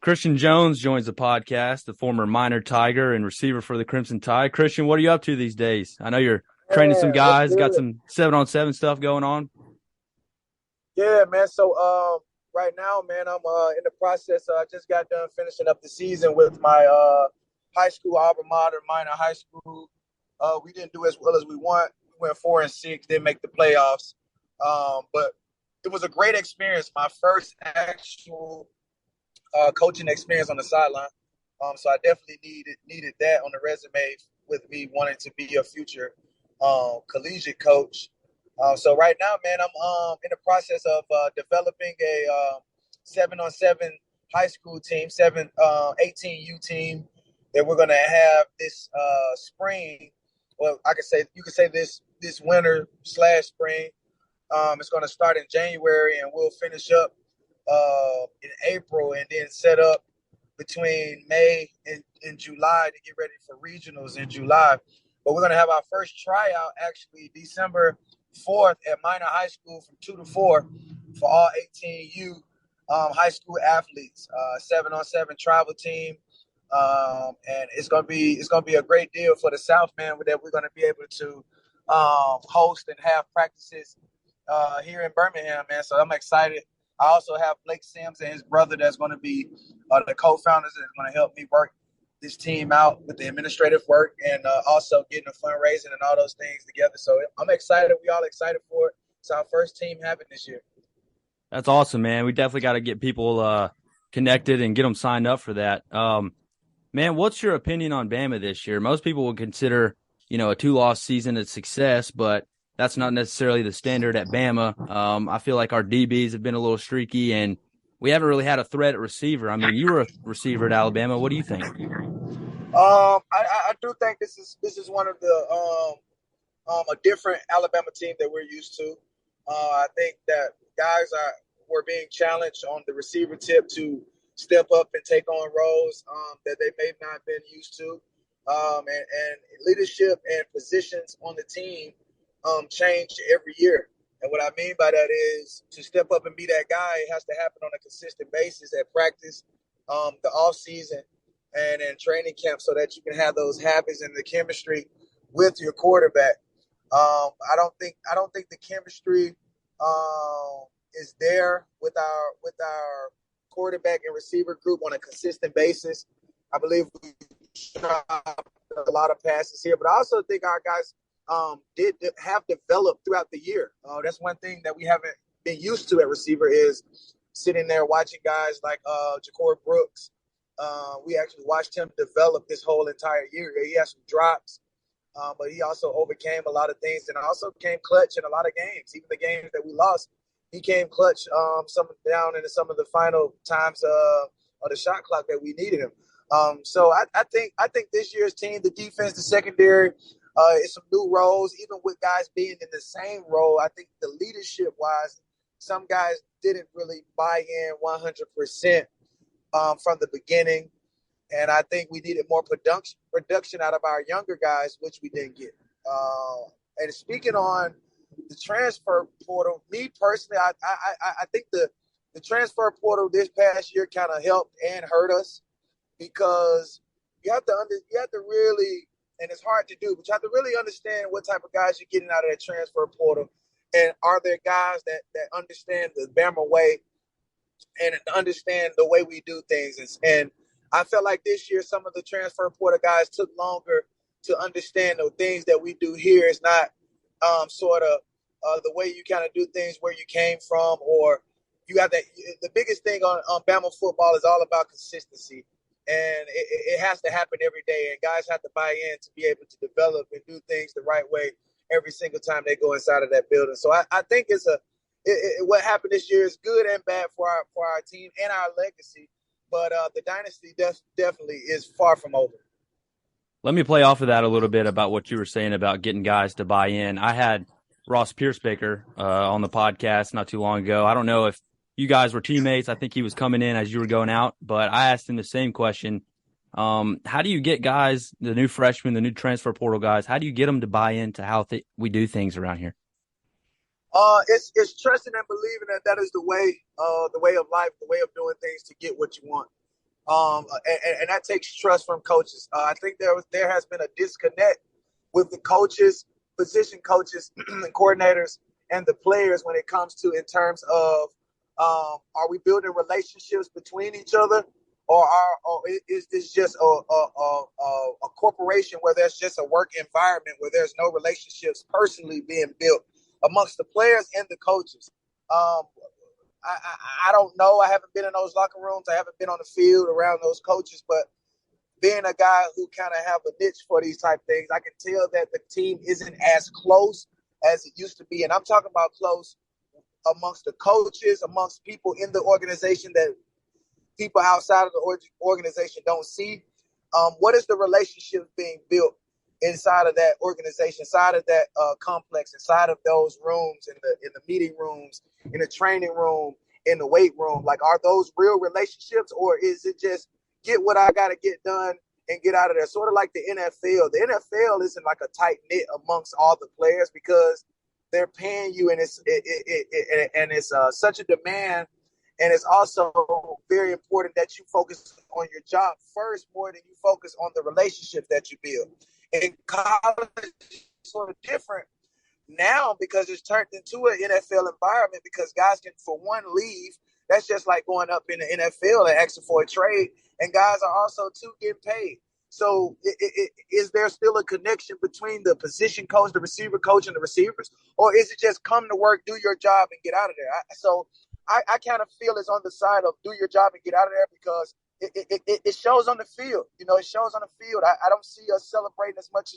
Christion Jones joins the podcast, the former Minor Tiger and receiver for the Crimson Tide. Christion, what are you up to these days? I know you're training some Man, what's guys, got good? some 7-on-7 stuff going on. Yeah, man. So, right now, man, I'm in the process. I just got done finishing up the season with my high school alma mater, Minor High School. We didn't do as well as we want. We went 4-6, didn't make the playoffs. But it was a great experience. My first actual coaching experience on the sideline. So I definitely needed that on the resume with me wanting to be a future collegiate coach. So right now, man, I'm in the process of developing a 7-on-7 high school team, 18U team that we're gonna have this spring. Well, you could say this winter slash spring. It's gonna start in January and we'll finish up in April, and then set up between May and July to get ready for regionals in July. But we're going to have our first tryout actually December 4th at Minor High School from 2 to 4 for all 18U high school athletes, 7-on-7 travel team. And it's gonna be a great deal for the South, man, that we're gonna be able to host and have practices here in Birmingham, man. So I'm excited. I also have Blake Sims and his brother that's going to be the co-founders that's going to help me work this team out with the administrative work and also getting the fundraising and all those things together. So I'm excited. We all excited for it. It's our first team having this year. That's awesome, man. We definitely got to get people connected and get them signed up for that. Man, what's your opinion on Bama this year? Most people would consider, a 2-loss season a success, but that's not necessarily the standard at Bama. I feel like our DBs have been a little streaky, and we haven't really had a threat at receiver. I mean, you were a receiver at Alabama. What do you think? I do think this is one of the a different Alabama team that we're used to. I think that guys were being challenged on the receiver tip to step up and take on roles that they may not have been used to. And leadership and positions on the team change every year. And what I mean by that is to step up and be that guy, it has to happen on a consistent basis at practice, the off season, and in training camp, so that you can have those habits and the chemistry with your quarterback. I don't think the chemistry is there with our quarterback and receiver group on a consistent basis. I believe we dropped a lot of passes here, but I also think our guys did have developed throughout the year. That's one thing that we haven't been used to at receiver is sitting there watching guys like Ja'Cory Brooks. We actually watched him develop this whole entire year. He had some drops, but he also overcame a lot of things and also came clutch in a lot of games. Even the games that we lost, he came clutch some down into some of the final times of the shot clock that we needed him. So I think this year's team, the defense, the secondary, it's some new roles, even with guys being in the same role. I think the leadership wise, some guys didn't really buy in 100% from the beginning. And I think we needed more production out of our younger guys, which we didn't get. And speaking on the transfer portal, me personally, I think the transfer portal this past year kind of helped and hurt us because you have to really, and it's hard to do, but you have to really understand what type of guys you're getting out of that transfer portal. And are there guys that understand the Bama way and understand the way we do things? And I felt like this year some of the transfer portal guys took longer to understand the things that we do here. It's not sort of the way you kind of do things where you came from, or you got that. The biggest thing on Bama football is all about consistency. And it has to happen every day, and guys have to buy in to be able to develop and do things the right way every single time they go inside of that building. So I think what happened this year is good and bad for our team and our legacy, but the dynasty definitely is far from over. Let me play off of that a little bit about what you were saying about getting guys to buy in. I had Ross Piercebaker on the podcast not too long ago. I don't know if you guys were teammates. I think he was coming in as you were going out, but I asked him the same question. How do you get guys, the new freshmen, the new transfer portal guys, how do you get them to buy into how we do things around here? It's trusting and believing that is the way of life, the way of doing things to get what you want. And that takes trust from coaches. I think there has been a disconnect with the coaches, position coaches, and coordinators, and the players when it comes to in terms of are we building relationships between each other, or is this just a corporation where there's just a work environment where there's no relationships personally being built amongst the players and the coaches? I don't know. I haven't been in those locker rooms. I haven't been on the field around those coaches, but being a guy who kind of have a niche for these type things, I can tell that the team isn't as close as it used to be. And I'm talking about close amongst the coaches, amongst people in the organization that people outside of the organization don't see. What is the relationship being built inside of that organization, inside of that complex, inside of those rooms, in the meeting rooms, in the training room, in the weight room? Like, are those real relationships, or is it just get what I got to get done and get out of there? Sort of like the NFL. The NFL isn't like a tight knit amongst all the players because they're paying you, and it's such a demand. And it's also very important that you focus on your job first more than you focus on the relationship that you build. In college, it's sort of different now because it's turned into an NFL environment because guys can, for one, leave. That's just like going up in the NFL and asking for a trade. And guys are also, too, getting paid. So is there still a connection between the position coach, the receiver coach, and the receivers? Or is it just come to work, do your job, and get out of there? I kind of feel it's on the side of do your job and get out of there because it shows on the field. You know, it shows on the field. I don't see us celebrating as much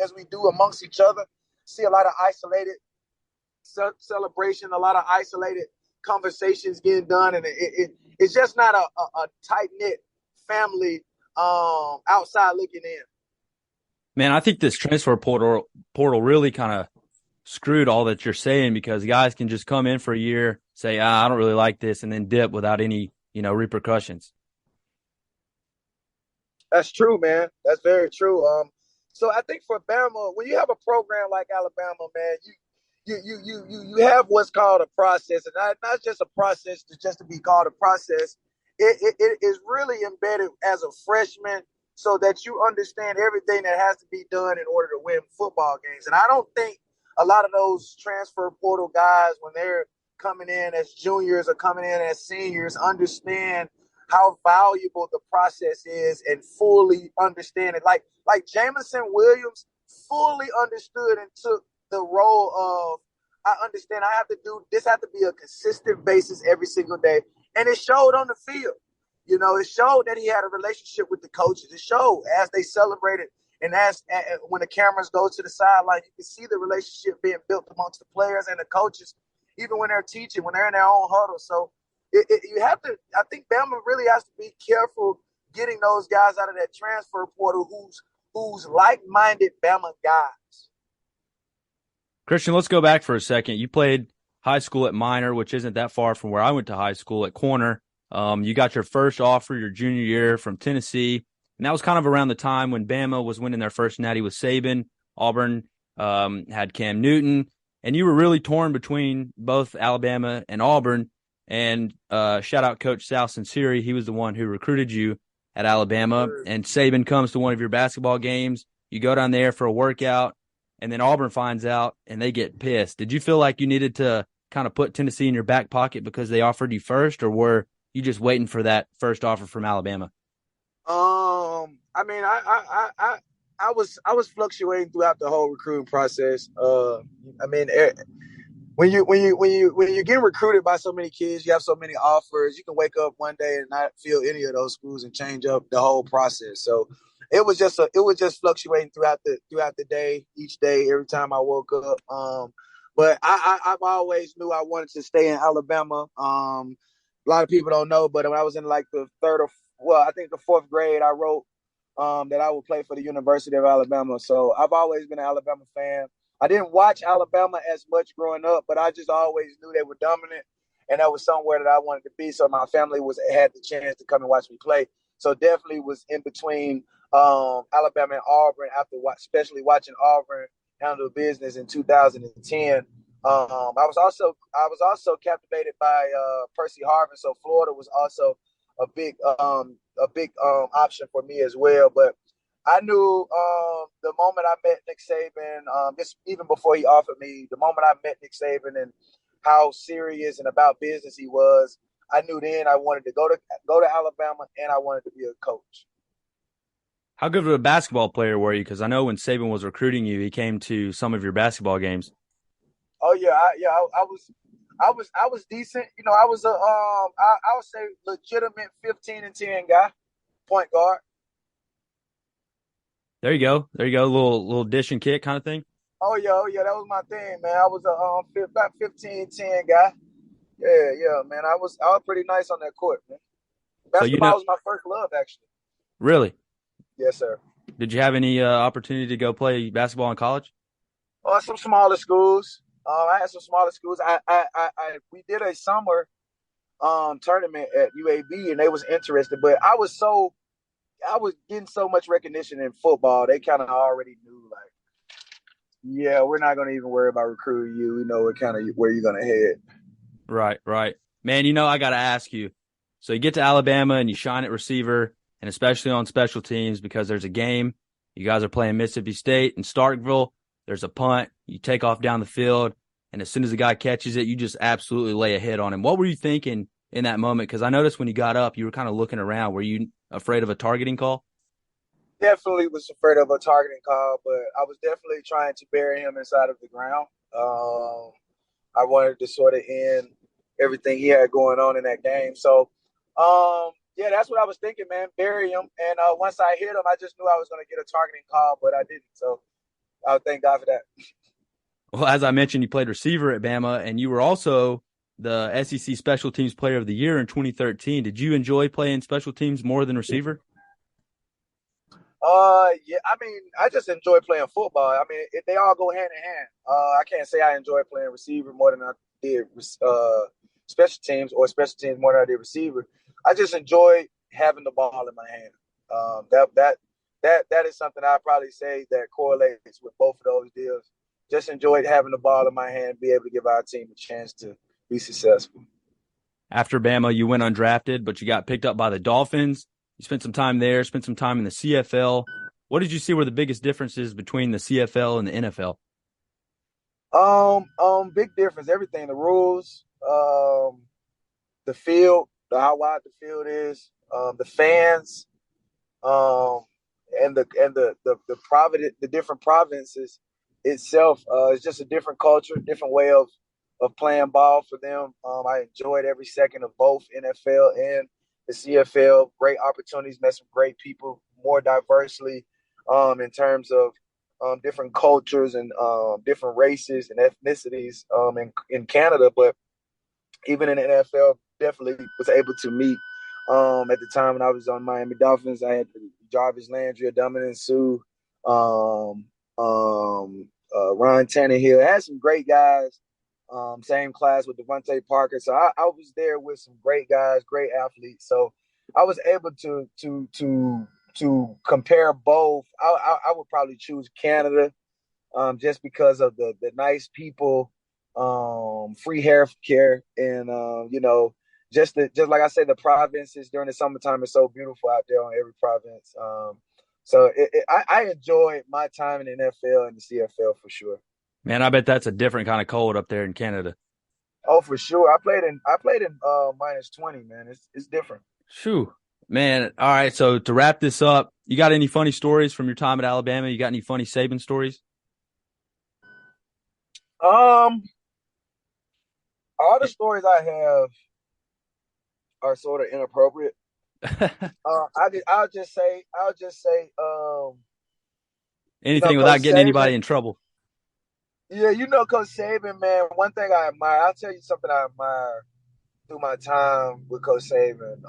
as we do amongst each other. See a lot of isolated celebration, a lot of isolated conversations getting done, and it's just not a tight-knit family outside looking in. Man, I think this transfer portal really kind of screwed all that you're saying because guys can just come in for a year, say, I don't really like this, and then dip without any, repercussions. That's true, man. That's very true. So I think for Bama, when you have a program like Alabama, man, you have what's called a process, and not just a process just to be called a process. It is really embedded as a freshman so that you understand everything that has to be done in order to win football games. And I don't think a lot of those transfer portal guys, when they're coming in as juniors or coming in as seniors, understand how valuable the process is and fully understand it. Like Jameson Williams fully understood and took the role of, I understand I have to do this, have to be a consistent basis every single day. And it showed on the field. It showed that he had a relationship with the coaches. It showed as they celebrated and as when the cameras go to the sideline, you can see the relationship being built amongst the players and the coaches, even when they're teaching, when they're in their own huddle. So you have to, I think Bama really has to be careful getting those guys out of that transfer portal who's like-minded Bama guys. Christion, let's go back for a second. You played high school at Minor, which isn't that far from where I went to high school at Corner. You got your first offer your junior year from Tennessee, and that was kind of around the time when Bama was winning their first natty with Saban. Auburn had Cam Newton, and you were really torn between both Alabama and Auburn. And shout out Coach Sal Sinceri. He was the one who recruited you at Alabama. And Saban comes to one of your basketball games. You go down there for a workout, and then Auburn finds out, and they get pissed. Did you feel like you needed to kind of put Tennessee in your back pocket because they offered you first, or were you just waiting for that first offer from Alabama? I mean, I was fluctuating throughout the whole recruiting process. I mean, when you get recruited by so many kids, you have so many offers. You can wake up one day and not feel any of those schools and change up the whole process. So it was just fluctuating throughout the day, each day, every time I woke up. But I've always knew I wanted to stay in Alabama. A lot of people don't know, but when I was in like the the fourth grade, I wrote that I would play for the University of Alabama. So I've always been an Alabama fan. I didn't watch Alabama as much growing up, but I just always knew they were dominant, and that was somewhere that I wanted to be. So my family had the chance to come and watch me play. So definitely was in between Alabama and Auburn after especially watching Auburn handle business in 2010. I was also captivated by Percy Harvin. So Florida was also option for me as well. But I knew the moment I met Nick Saban, just even before he offered me, the moment I met Nick Saban and how serious and about business he was, I knew then I wanted to go to Alabama, and I wanted to be a coach. How good of a basketball player were you? Because I know when Saban was recruiting you, he came to some of your basketball games. Oh yeah, I was decent. You know, I was I would say legitimate 15-10 guy, point guard. There you go. There you go. Little dish and kick kind of thing. Oh yeah, that was my thing, man. I was about 15-10 guy. Yeah, man. I was pretty nice on that court, man. So Basketball was my first love, actually. really, Yes, sir. did you have any opportunity to go play basketball in college? Some smaller schools. I had some smaller schools. We did a summer tournament at UAB, and they was interested, but I was getting so much recognition in football. They kind of already knew, like, yeah, we're not going to even worry about recruiting you. We know what kind of where you're going to head. Right. Man, I got to ask you. So you get to Alabama and you shine at receiver, and especially on special teams, because there's a game. You guys are playing Mississippi State in Starkville. There's a punt. You take off down the field, and as soon as the guy catches it, you just absolutely lay a hit on him. What were you thinking in that moment? Because I noticed when you got up, you were kind of looking around. Were you afraid of a targeting call? Definitely was afraid of a targeting call, but I was definitely trying to bury him inside of the ground. I wanted to sort of end everything he had going on in that game. So, yeah, that's what I was thinking, man. Bury him. And once I hit him, I just knew I was going to get a targeting call, but I didn't. So I thank God for that. Well, as I mentioned, you played receiver at Bama, and you were also the SEC Special Teams Player of the Year in 2013. Did you enjoy playing special teams more than receiver? Yeah, I mean, I just enjoy playing football. I mean, they all go hand in hand. I can't say I enjoy playing receiver more than I did special teams, or special teams more than I did receiver. I just enjoy having the ball in my hand. That is something I probably say that correlates with both of those deals. Just enjoyed having the ball in my hand, be able to give our team a chance to be successful. After Bama, you went undrafted, but you got picked up by the Dolphins. You spent some time there, spent some time in the CFL. What did you see were the biggest differences between the CFL and the NFL? Big difference. Everything, the rules, the field, how wide the field is, the fans, and the different provinces itself. It's just a different culture, different way of playing ball for them. I enjoyed every second of both NFL and the CFL. Great opportunities, met some great people, more diversely in terms of different cultures and different races and ethnicities in Canada. But even in the NFL, definitely was able to meet. At the time when I was on Miami Dolphins, I had Jarvis Landry, Dominic Sue, Ryan Tannehill. I had some great guys. Same class with Devontae Parker. So I was there with some great guys, great athletes. So I was able to compare both. I would probably choose Canada just because of the nice people, free health care, and just like I said, the provinces during the summertime is so beautiful out there on every province. So I enjoyed my time in the NFL and the CFL for sure. Man, I bet that's a different kind of cold up there in Canada. Oh, for sure. I played in -20, man. It's different. Shoo. Man, all right, so to wrap this up, you got any funny stories from your time at Alabama? You got any funny Saban stories? All the stories I have are sort of inappropriate. I'll just say, Anything without Coach getting anybody Saban. in trouble. Yeah, Coach Saban, man. One thing I admire, I'll tell you something I admire through my time with Coach Saban.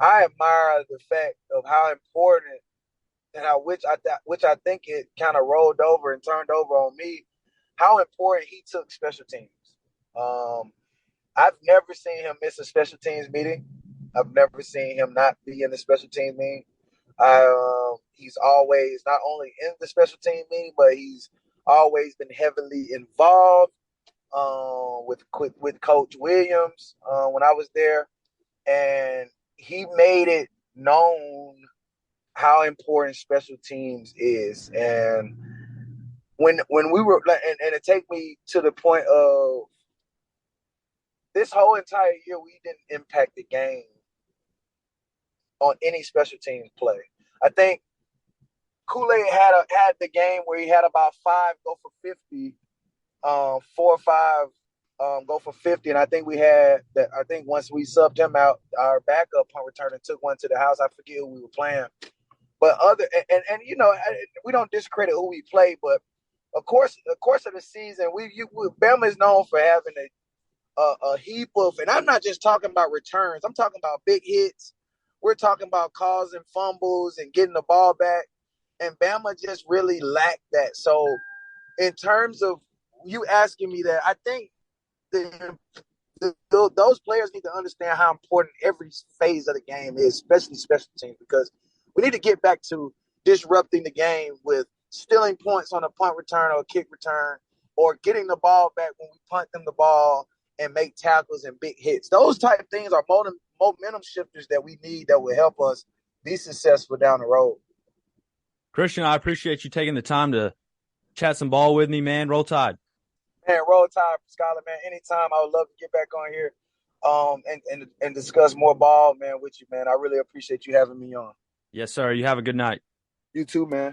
I admire the fact of how important, and which I think it kind of rolled over and turned over on me, how important he took special teams. I've never seen him miss a special teams meeting. I've never seen him not be in the special team meeting. He's always not only in the special team meeting, but he's always been heavily involved with Coach Williams when I was there. And he made it known how important special teams is. And when we were, and it take me to the point of this whole entire year, we didn't impact the game on any special teams play. I think Kool-Aid had the game where he had about 5 go for 50, 4 or 5 go for 50, and I think we had that. I think once we subbed him out, our backup punt returner took one to the house. I forget who we were playing, but and you know, we don't discredit who we play, but of course of the season, Bama is known for having a heap of, and I'm not just talking about returns. I'm talking about big hits. We're talking about causing fumbles and getting the ball back, and Bama just really lacked that. So, in terms of you asking me that, I think those players need to understand how important every phase of the game is, especially special teams, because we need to get back to disrupting the game with stealing points on a punt return or a kick return, or getting the ball back when we punt them the ball and make tackles and big hits. Those type of things are momentum shifters that we need that will help us be successful down the road. Christion, I appreciate you taking the time to chat some ball with me, man. Roll Tide. Man, roll Tide, Skylar, man. Anytime, I would love to get back on here and discuss more ball, man, with you, man. I really appreciate you having me on. Yes, sir. You have a good night. You too, man.